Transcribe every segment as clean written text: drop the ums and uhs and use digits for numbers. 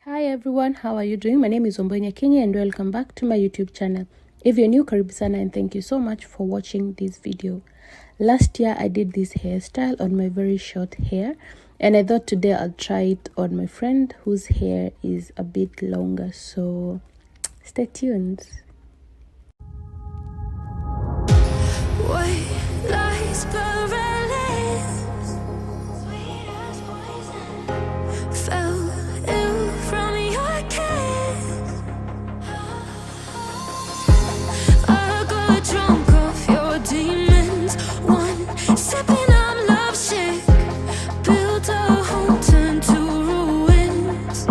Hi everyone, how are you doing? My name is Ombonya Kenya and welcome back to my YouTube channel. If you're new, karibu sana and thank you so much for watching this video. Last year I did this hairstyle on my very short hair and I thought today I'll try it on my friend whose hair is a bit longer, so stay tuned. White lies fell ill from your kiss. I got drunk off your demons. One sipping, I'm lovesick. Built a home, turned to ruins.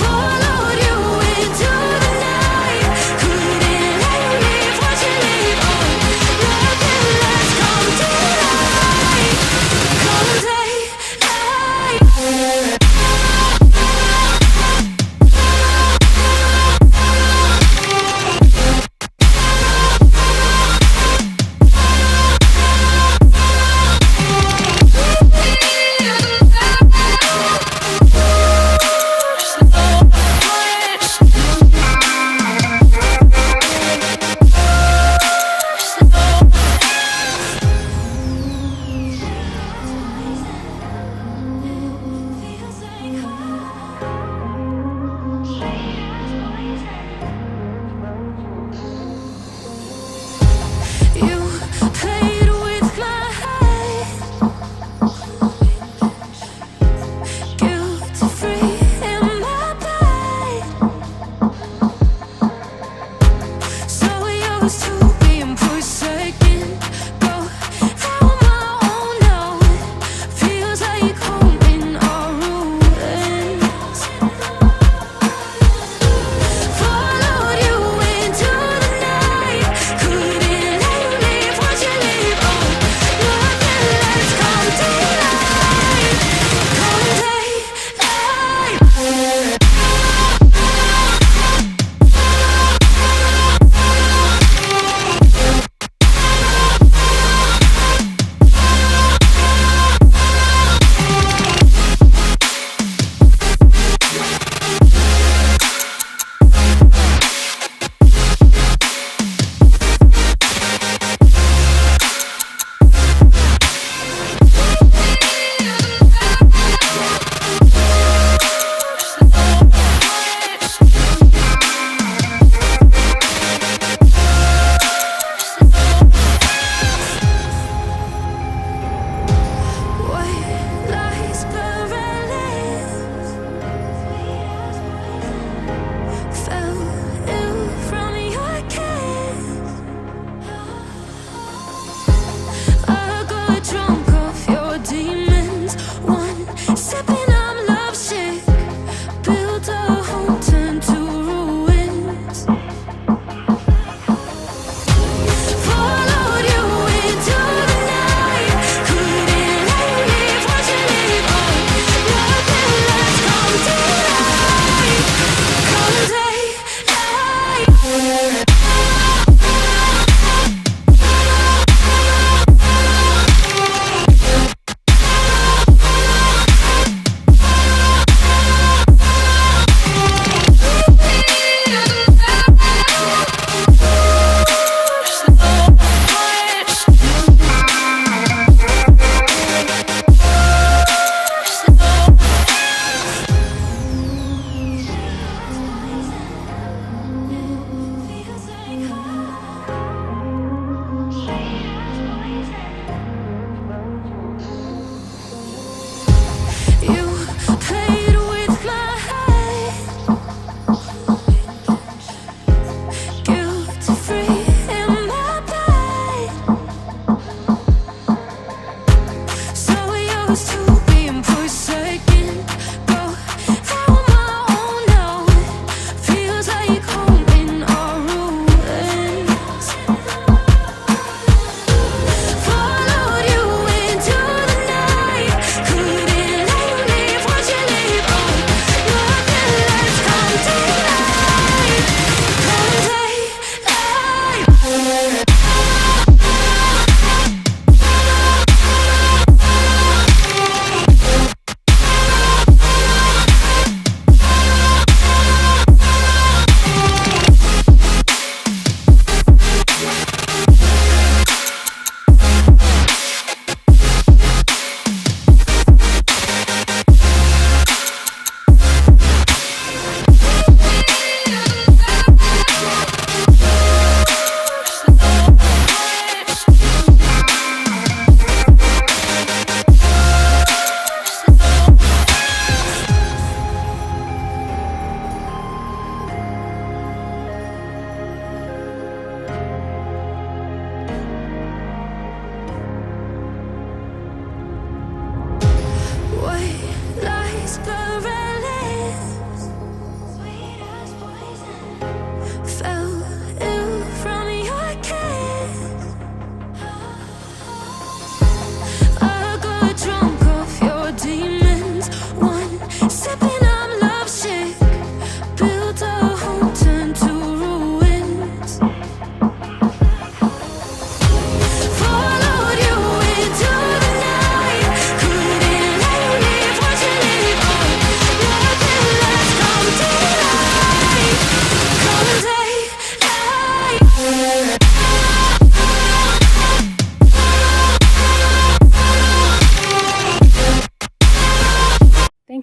Followed you into the night. Couldn't let you leave, watch you leave. Oh,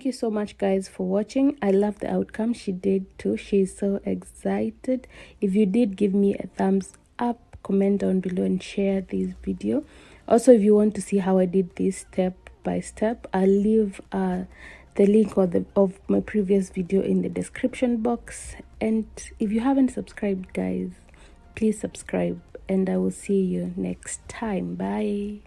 you so much guys for watching. I love the outcome. She did too. She's so excited. If you did, give me a thumbs up, comment down below and share this video. Also, if you want to see how I did this step by step, I'll leave the link of my previous video in the description box. And if you haven't subscribed guys, please subscribe, and I will see you next time. Bye.